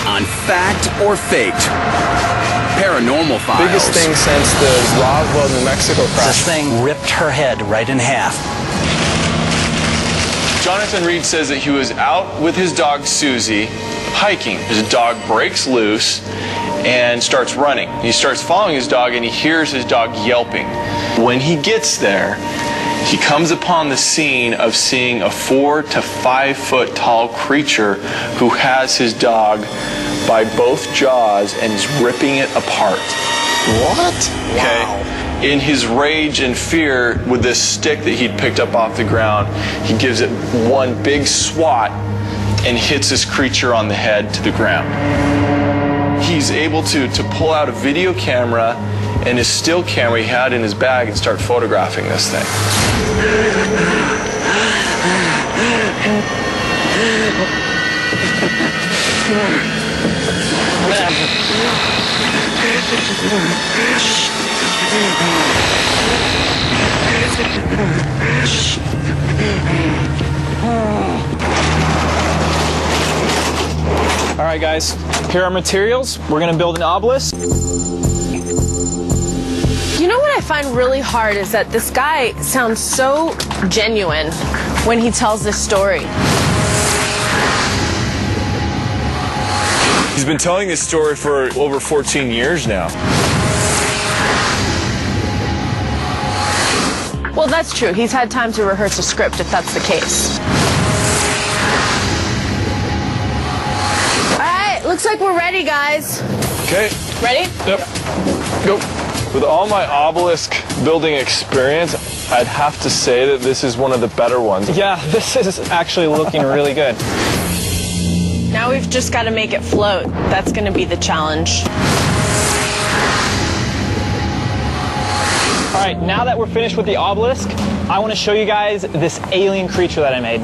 on Fact or Faked. Paranormal Files. Biggest thing since the Roswell, New Mexico crash. This thing ripped her head right in half. Jonathan Reed says that he was out with his dog Susie hiking. His dog breaks loose and starts running. He starts following his dog and he hears his dog yelping. When he gets there, he comes upon the scene of seeing a 4 to 5 foot tall creature who has his dog by both jaws and is ripping it apart. What? Okay. Wow. In his rage and fear, with this stick that he'd picked up off the ground, he gives it one big swat and hits this creature on the head to the ground. He's able to pull out a video camera and his still camera he had in his bag and start photographing this thing. All right, guys, here are our materials. We're gonna build an obelisk. You know what I find really hard is that this guy sounds so genuine when he tells this story. He's been telling this story for over 14 years now. Well, that's true. He's had time to rehearse a script if that's the case. All right, looks like we're ready, guys. Okay. Ready? Yep. Go. With all my obelisk building experience, I'd have to say that this is one of the better ones. Yeah, this is actually looking really good. Now we've just got to make it float. That's going to be the challenge. All right, now that we're finished with the obelisk, I want to show you guys this alien creature that I made.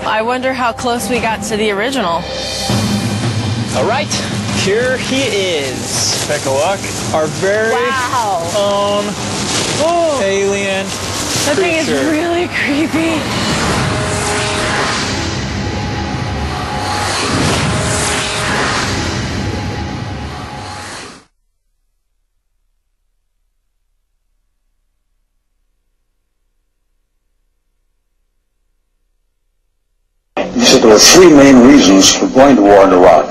I wonder how close we got to the original. All right, here he is. Take a look. Our very own alien That thing is really creepy. He said there were 3 main reasons for going to war in Iraq.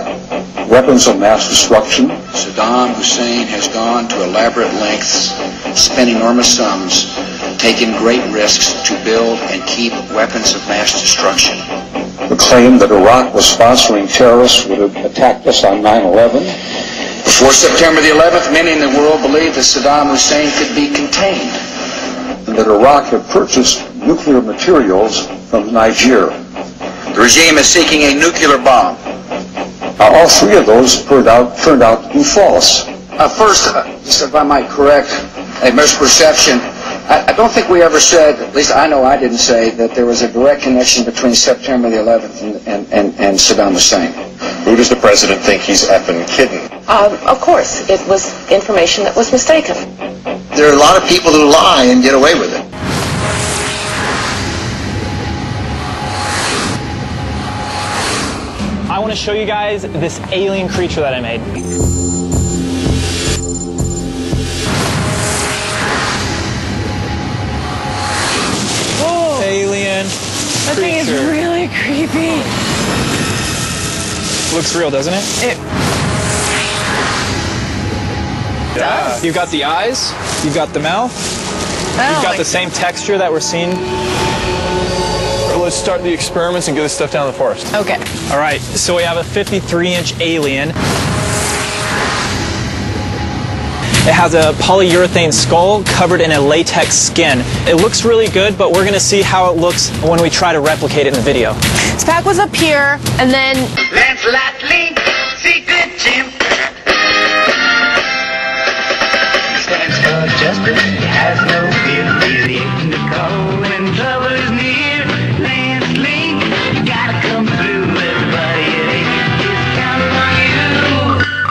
Weapons of mass destruction. Saddam Hussein has gone to elaborate lengths, spent enormous sums, taken great risks to build and keep weapons of mass destruction. The claim that Iraq was sponsoring terrorists would have attacked us on 9/11. Before September the 11th, many in the world believed that Saddam Hussein could be contained. And that Iraq had purchased nuclear materials from Niger. The regime is seeking a nuclear bomb. Now, all 3 of those turned out to be false. First, just if I might correct a misperception, I don't think we ever said, at least I know I didn't say, that there was a direct connection between September the 11th and Saddam Hussein. Who does the president think he's effing kidding? Of course, it was information that was mistaken. There are a lot of people who lie and get away with it. I want to show you guys this alien creature that I made. Whoa. Alien That thing is really creepy. Looks real, doesn't it? Does. You've got the eyes, you've got the mouth, you've got the same texture that we're seeing. Let's start the experiments and get this stuff down in the forest. Okay. All right, so we have a 53-inch alien. It has a polyurethane skull covered in a latex skin. It looks really good, but we're gonna see how it looks when we try to replicate it in the video. This pack was up here, and then... Lancelot Link, secret chimp. Stands for justice, he has no fear. He's in the call when trouble is near. Lance Link, you gotta come through. Everybody is counting on you.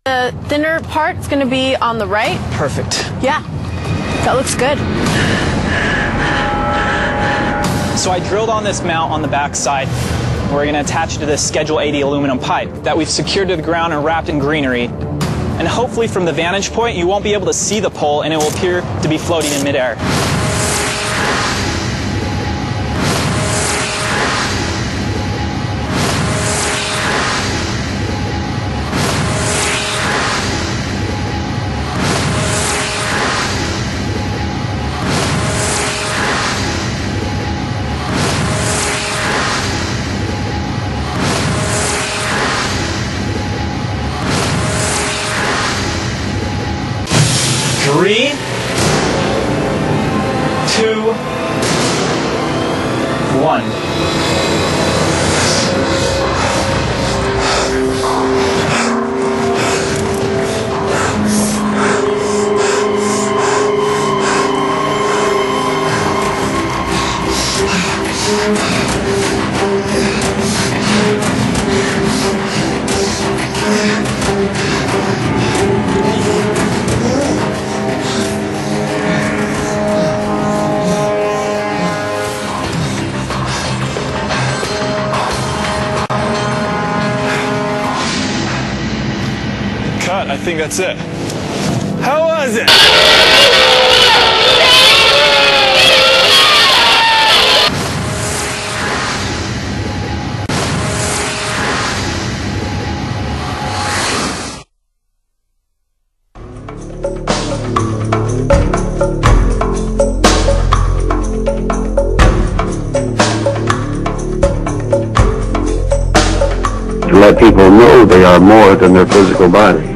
The thinner part's gonna be on the right. Perfect. Yeah, that looks good. So I drilled on this mount on the back side. We're going to attach it to this Schedule 80 aluminum pipe that we've secured to the ground and wrapped in greenery. And hopefully from the vantage point, you won't be able to see the pole and it will appear to be floating in midair. Three, 2, 1. I think that's it. How was it? To let people know they are more than their physical body.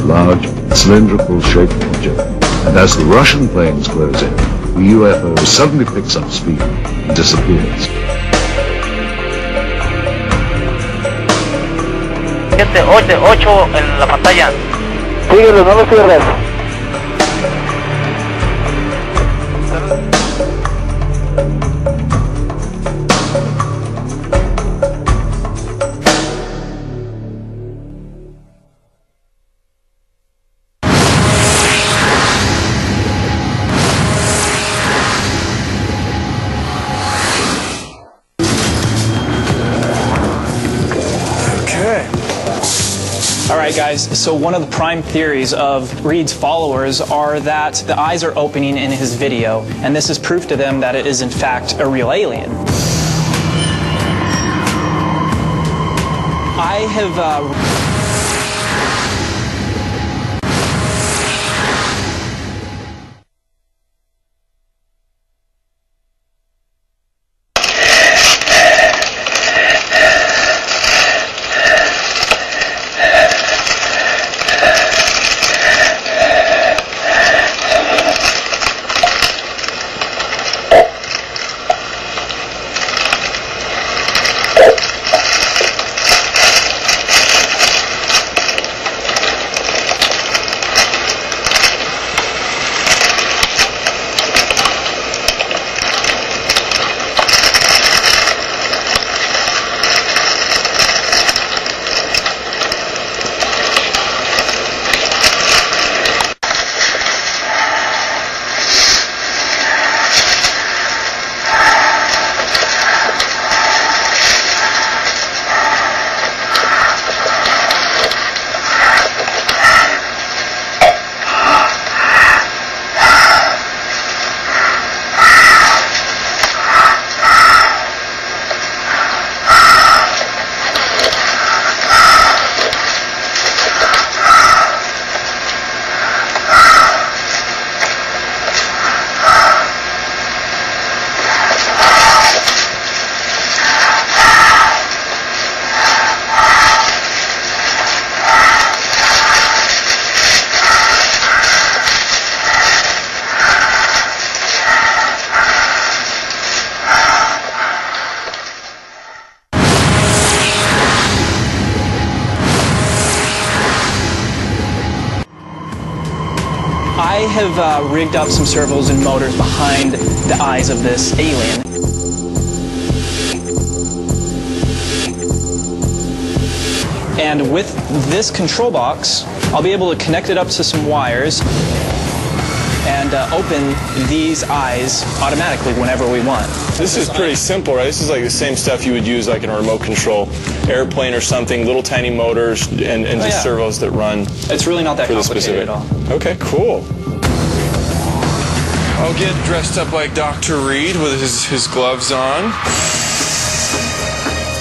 Large, cylindrical shaped object, and as the Russian planes close in, the UFO suddenly picks up speed and disappears. 788 en la pantalla. Síguelo, no lo cierres. Alright guys, so one of the prime theories of Reed's followers are that the eyes are opening in his video, and this is proof to them that it is in fact a real alien. I have have rigged up some servos and motors behind the eyes of this alien. And with this control box, I'll be able to connect it up to some wires and open these eyes automatically whenever we want. This is pretty simple, right? This is like the same stuff you would use like in a remote control airplane or something, little tiny motors and just servos that run. It's really not that complicated at all. Okay, cool. I'll get dressed up like Dr. Reed with his gloves on. I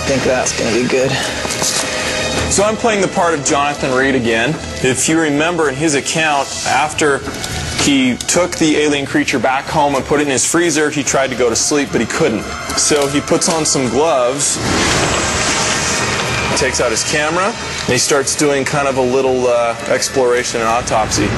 think that's going to be good. So I'm playing the part of Jonathan Reed again. If you remember in his account, after he took the alien creature back home and put it in his freezer, he tried to go to sleep, but he couldn't. So he puts on some gloves, takes out his camera, and he starts doing kind of a little exploration and autopsy.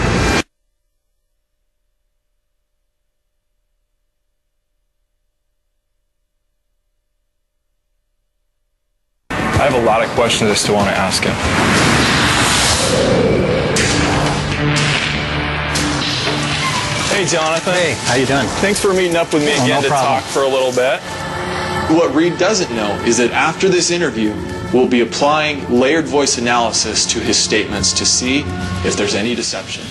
I have a lot of questions I still want to ask him. Hey, Jonathan. Hey, how you doing? Thanks for meeting up with me again to talk for a little bit. What Reed doesn't know is that after this interview, we'll be applying layered voice analysis to his statements to see if there's any deception.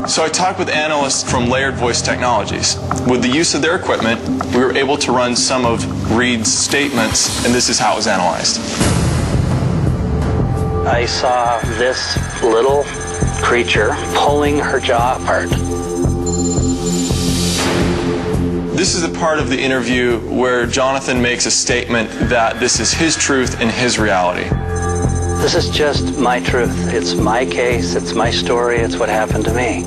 So I talked with analysts from Layered Voice Technologies. With the use of their equipment, we were able to run some of Reed's statements, and this is how it was analyzed. I saw this little creature pulling her jaw apart. This is the part of the interview where Jonathan makes a statement that this is his truth and his reality. This is just my truth. It's my case, it's my story, it's what happened to me.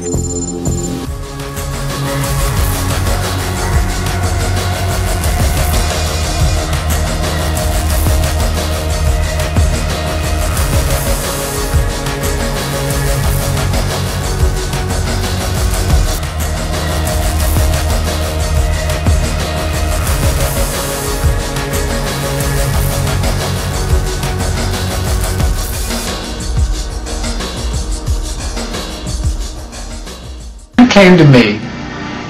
Came to me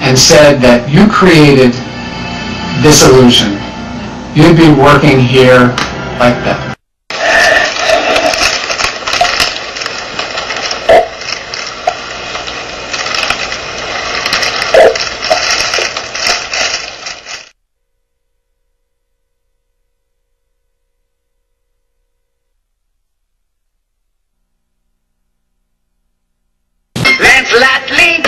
and said that you created this illusion, you'd be working here like that. Lancelot Link,